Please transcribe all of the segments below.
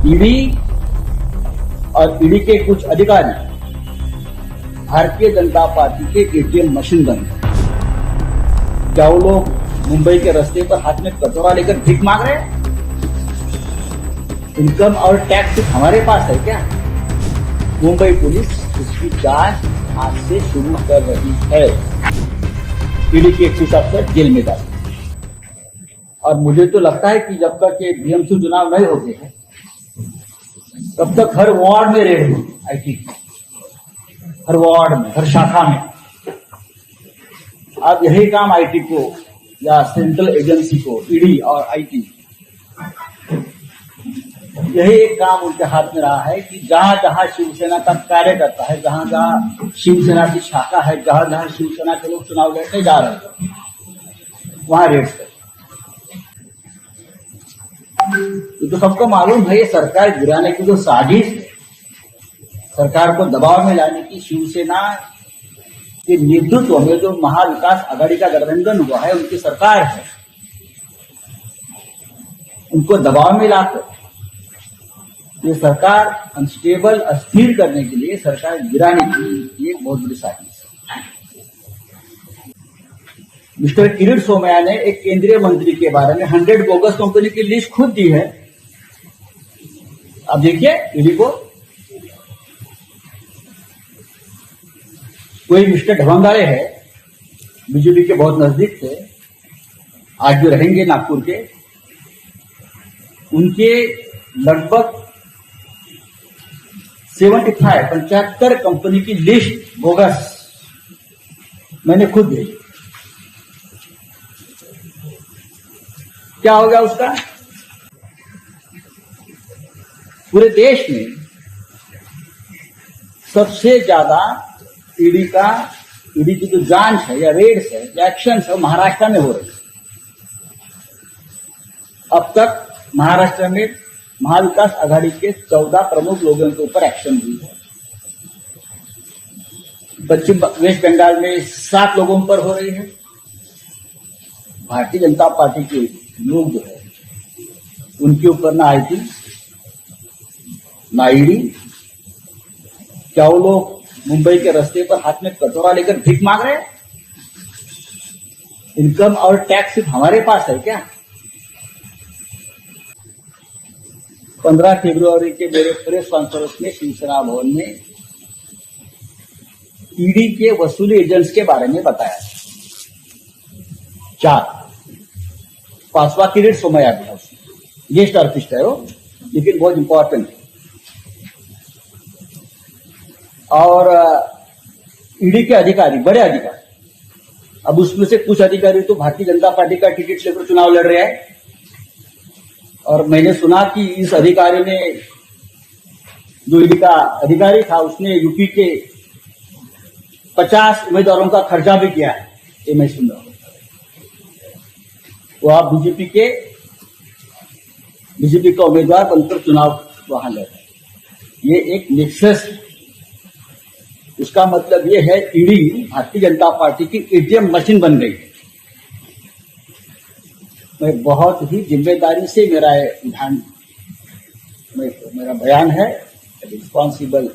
ED और ED के कुछ अधिकारी भारतीय जनता पार्टी के एटीएम मशीन बन गए। क्या वो लोग मुंबई के रास्ते पर हाथ में कटोरा लेकर भीख मांग रहे हैं? इनकम और टैक्स हमारे पास है क्या? मुंबई पुलिस इसकी जांच आज से शुरू कर रही है। ईडी के कुछ अफसर जेल में डाले और मुझे तो लगता है कि जब तक ये बीएमसी चुनाव नहीं होते हैं तब तक हर वार्ड में रेड होगी आईटी, हर वार्ड में, हर शाखा में। अब यही काम आईटी को या सेंट्रल एजेंसी को, ईडी और आईटी, यही एक काम उनके हाथ में रहा है कि जहां जहां शिवसेना का कार्य करता है, जहां जहां शिवसेना की शाखा है, जहां जहां शिवसेना के लोग चुनाव लड़ने जा रहे हैं, वहां रेड कर। तो सबको मालूम है ये सरकार गिराने की जो साजिश है, सरकार को दबाव में लाने की, शिवसेना के नेतृत्व में जो महाविकास आघाड़ी का गठबंधन हुआ है, उनकी सरकार है, उनको दबाव में लाकर ये सरकार अनस्टेबल, अस्थिर करने के लिए, सरकार गिराने की एक बहुत बड़ी साजिश है। मिस्टर किरीट सोमैया ने एक केंद्रीय मंत्री के बारे में 100 बोगस कंपनी की लिस्ट खुद दी है। अब देखिए ईडी को कोई मिस्टर ढवंगारे है, बीजेपी के बहुत नजदीक थे, आज जो रहेंगे नागपुर के, उनके लगभग 75 कंपनी की लिस्ट बोगस मैंने खुद भेजी। क्या हो गया उसका? पूरे देश में सबसे ज्यादा ईडी की जो जांच है या रेड्स है या एक्शन है, महाराष्ट्र में हो रही है। अब तक महाराष्ट्र में महाविकास आघाड़ी के 14 प्रमुख लोगों के ऊपर एक्शन हुई है। वेस्ट बंगाल में 7 लोगों पर हो रही है। भारतीय जनता पार्टी के लोग जो है उनके ऊपर ना आईटी ना ईडी। क्या वो लोग मुंबई के रास्ते पर हाथ में कटोरा लेकर भीख मांग रहे हैं? इनकम और टैक्स सिर्फ हमारे पास है क्या? 15 फरवरी के मेरे प्रेस कॉन्फ्रेंस में शिवसेना भवन में ईडी के वसूली एजेंट्स के बारे में बताया। 4 पांचवा किरीट सोमैया भी है, गेस्ट आर्टिस्ट है वो, लेकिन बहुत इंपॉर्टेंट है। और ईडी के अधिकारी, बड़े अधिकारी, अब उसमें से कुछ अधिकारी तो भारतीय जनता पार्टी का टिकट लेकर चुनाव लड़ रहे हैं। और मैंने सुना कि इस अधिकारी ने, जो ईडी का अधिकारी था, उसने यूपी के 50 उम्मीदवारों का खर्चा भी किया है। ये मैं सुन रहा हूं। वो आप बीजेपी का उम्मीदवार बनकर चुनाव वहां लड़ रहे हैं। ये एक नेक्सस है। उसका मतलब ये है ईडी भारतीय जनता पार्टी की एटीएम मशीन बन गई है। मैं बहुत ही जिम्मेदारी से मेरा बयान है, responsible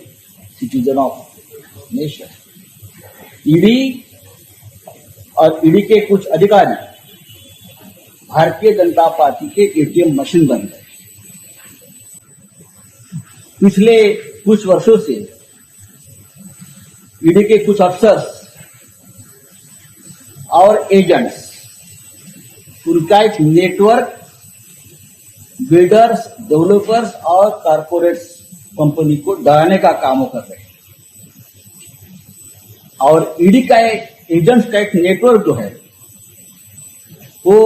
citizen of nation. ED और ईडी के कुछ अधिकारी भारतीय जनता पार्टी के एटीएम मशीन बन गए। पिछले कुछ वर्षों से ईडी के कुछ अफसर और एजेंट्स, उनका एक नेटवर्क बिल्डर्स, डेवलपर्स और कारपोरेट्स कंपनी को डराने का काम कर रहे हैं। और ईडी का एक एजेंट्स का एक नेटवर्क जो है वो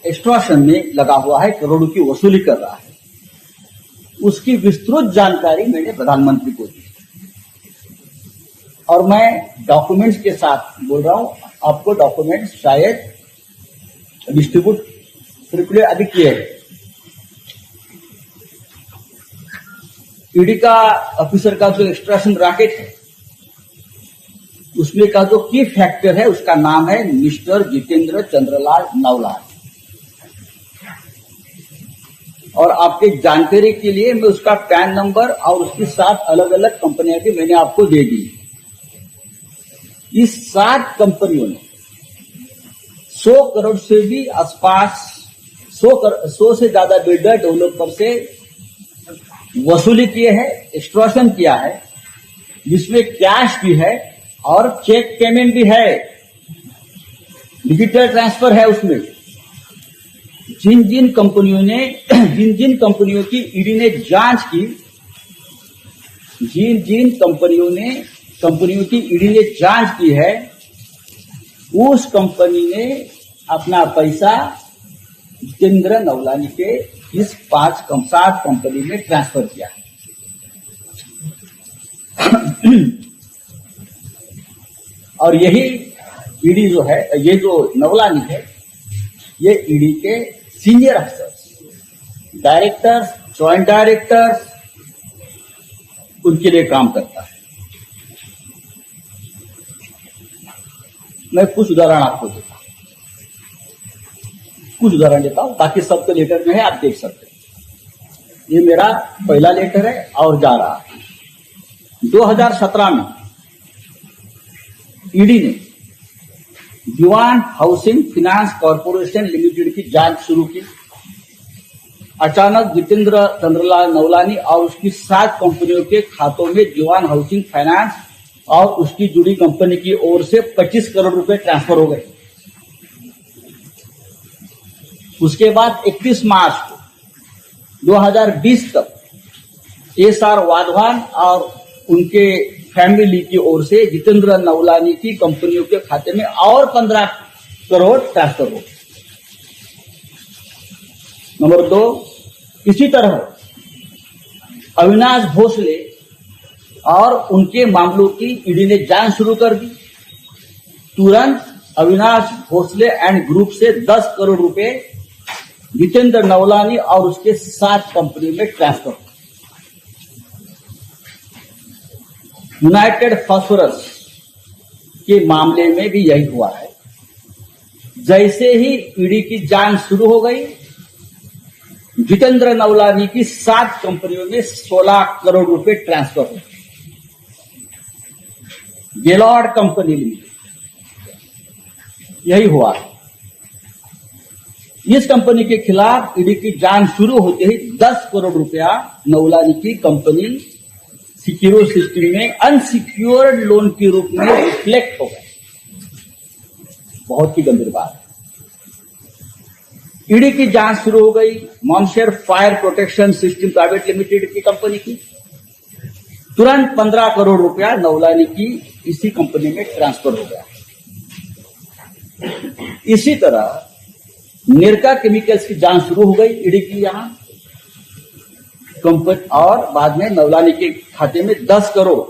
एक्सट्रॉशन में लगा हुआ है, करोड़ों की वसूली कर रहा है। उसकी विस्तृत जानकारी मैंने प्रधानमंत्री को दी और मैं डॉक्यूमेंट्स के साथ बोल रहा हूं। आपको डॉक्यूमेंट्स शायद डिस्ट्रीब्यूट सर्कुलर आदि किए हैं। ईडी का ऑफिसर का जो एक्सट्रैक्शन रैकेट है, उसमें का जो की फैक्टर है, उसका नाम है मिस्टर जितेंद्र चंद्रलाल नवलाल। और आपके जानकारी के लिए मैं उसका पैन नंबर और उसकी 7 अलग अलग कंपनियां भी मैंने आपको दे दी। इस 7 कंपनियों ने 100 करोड़ से भी आसपास 100 से ज्यादा बिल्डर डेवलपर से वसूली किए हैं, एक्सटॉर्शन किया है, जिसमें कैश भी है और चेक पेमेंट भी है, डिजिटल ट्रांसफर है उसमें। जिन जिन कंपनियों की ईडी ने जांच की, जिन कंपनियों की ईडी ने जांच की है, उस कंपनी ने अपना पैसा जितेंद्र नवलानी के इस 7 कंपनी में ट्रांसफर किया। और यही ईडी जो है, ये जो नवलानी है, ये ईडी के senior officers, directors, joint directors, उनके लिए काम करता है। मैं कुछ उदाहरण आपको देता हूं, बाकी सब तो लेटर में है, आप देख सकते हैं। ये मेरा पहला लेटर है और जा रहा है। 2017 में ईडी ने जीवान हाउसिंग फाइनेंस कॉर्पोरेशन लिमिटेड की जांच शुरू की। अचानक जितेंद्र चंद्रलाल नवलानी और उसकी 7 कंपनियों के खातों में जीवान हाउसिंग फाइनेंस और उसकी जुड़ी कंपनी की ओर से 25 करोड़ रुपए ट्रांसफर हो गए। उसके बाद 31 मार्च को 2020 तक एसआर वाधवान और उनके फैमिली की ओर से जितेंद्र नवलानी की कंपनियों के खाते में और 15 करोड़ ट्रांसफर हो। नंबर 2, इसी तरह अविनाश भोसले और उनके मामलों की ईडी ने जांच शुरू कर दी। तुरंत अविनाश भोसले एंड ग्रुप से 10 करोड़ रुपए जितेंद्र नवलानी और उसके 7 कंपनी में ट्रांसफर। यूनाइटेड फास्फोरस के मामले में भी यही हुआ है। जैसे ही ईडी की जांच शुरू हो गई, जितेंद्र नवलानी की 7 कंपनियों में 16 करोड़ रुपए ट्रांसफर हो। गेलॉर्ड कंपनी लिमिटेड, यही हुआ। इस कंपनी के खिलाफ ईडी की जांच शुरू होते ही 10 करोड़ रुपया नवलानी की कंपनी सिक्योर सिस्टम में अनसिक्योर्ड लोन के रूप में रिफ्लेक्ट हो गए। बहुत ही गंभीर बात है। ईडी की जांच शुरू हो गई मॉन्शर fire protection system private limited की कंपनी की। तुरंत 15 करोड़ रुपया नवलानी की इसी कंपनी में ट्रांसफर हो गया। इसी तरह नेरका केमिकल्स की जांच शुरू हो गई ईडी की यहां कंपनी, और बाद में नवलानी के खाते में 10 करोड़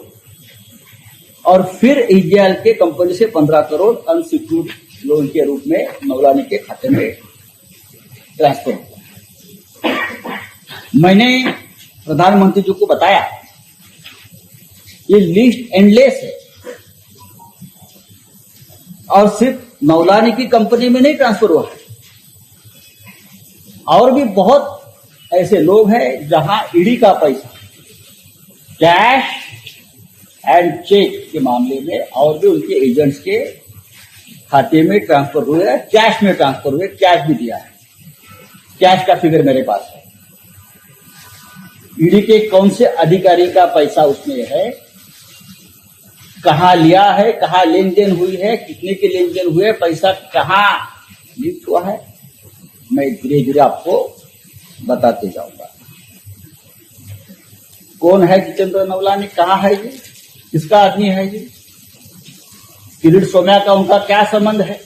और फिर एजीएल के कंपनी से 15 करोड़ अनसिक्योर्ड लोन के रूप में नवलानी के खाते में ट्रांसफर हुआ। मैंने प्रधानमंत्री जी को बताया ये लिस्ट एंडलेस है और सिर्फ नवलानी की कंपनी में नहीं ट्रांसफर हुआ है, और भी बहुत ऐसे लोग हैं जहां ईडी का पैसा कैश एंड चेक के मामले में और भी उनके एजेंट्स के खाते में ट्रांसफर हुए, कैश में ट्रांसफर हुए, कैश भी दिया है। कैश का फिगर मेरे पास है। ईडी के कौन से अधिकारी का पैसा उसमें है, कहां लिया है, कहां लेन देन हुई है, कितने के लेन देन हुए, पैसा कहां लिफ्ट हुआ है, मैं धीरे धीरे आपको बताते जाऊंगा। कौन है जितेंद्र नवलानी, कहां है ये, किसका आदमी है ये, किरीट सोमैया का उनका क्या संबंध है,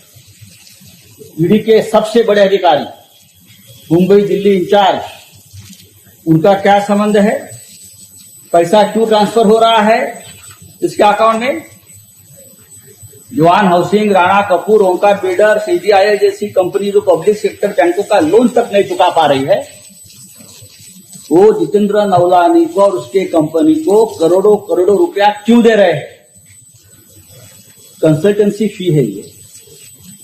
ईडी के सबसे बड़े अधिकारी मुंबई दिल्ली इंचार्ज उनका क्या संबंध है, पैसा क्यों ट्रांसफर हो रहा है इसके अकाउंट में। जीवान हाउसिंग, राणा कपूर, ओंकार बिल्डर, सीजीआईएल जैसी कंपनी जो पब्लिक सेक्टर बैंकों का लोन तक नहीं चुका पा रही है, वो जितेंद्र नवलानी को और उसके कंपनी को करोड़ों करोड़ों रुपया क्यों दे रहे हैं। कंसल्टेंसी फी है ये,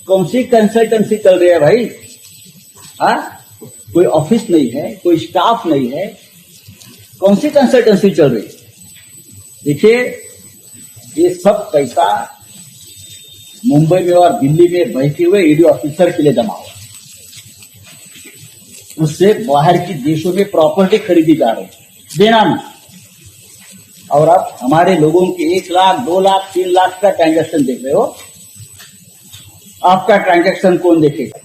कौन सी कंसल्टेंसी चल रही है भाई। हाँ, कोई ऑफिस नहीं है, कोई स्टाफ नहीं है, कौन सी कंसल्टेंसी चल रही है? देखिए, ये सब पैसा मुंबई में और दिल्ली में बैठे हुए ईडी ऑफिसर के लिए जमा हुआ, उससे बाहर की देशों में प्रॉपर्टी खरीदी जा रही है, देना नहीं। और आप हमारे लोगों के 1 लाख, 2 लाख, 3 लाख का ट्रांजैक्शन देख रहे हो, आपका ट्रांजैक्शन कौन देखेगा?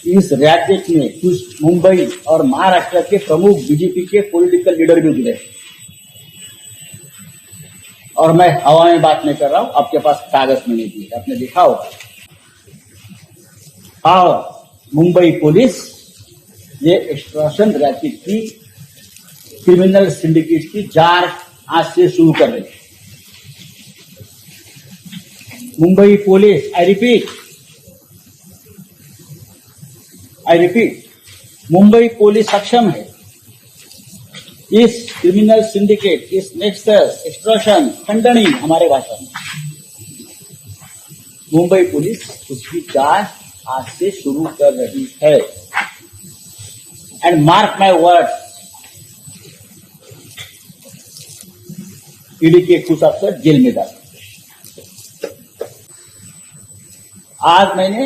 इस रैकेट में कुछ मुंबई और महाराष्ट्र के प्रमुख बीजेपी के पॉलिटिकल लीडर भी जुड़े, और मैं हवा में बात नहीं कर रहा हूं, आपके पास कागज में नहीं दिए, आपने देखा होगा। और मुंबई पुलिस ये एक्सटॉर्शन रैकेट की, क्रिमिनल सिंडिकेट की जांच आज से शुरू कर रही है। Mumbai police, I repeat, Mumbai police सक्षम है इस क्रिमिनल सिंडिकेट, इस नेक्सस, एक्सटॉर्शन, खंडनी हमारे भाषा में, मुंबई पुलिस उसकी जांच आज से शुरू कर रही है। And mark my word, ED के कुछ अफसर जेल में डाले। आज मैंने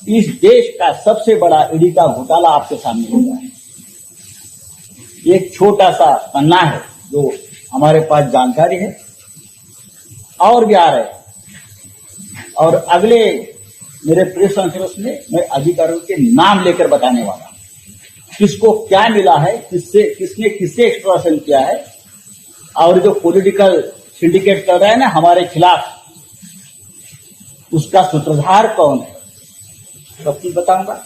इस देश का सबसे बड़ा ईडी का घोटाला आपके सामने रखा है। एक छोटा सा पन्ना है जो हमारे पास जानकारी है, और भी आ रहे हैं, और अगले मेरे प्रेस कॉन्फ्रेंस में मैं अधिकारियों के नाम लेकर बताने वाला हूं, किसको क्या मिला है, किसने किससे एक्सटॉर्शन किया है, और जो पॉलिटिकल सिंडिकेट कर रहा है ना हमारे खिलाफ, उसका सूत्रधार कौन है, सब कुछ बताऊंगा।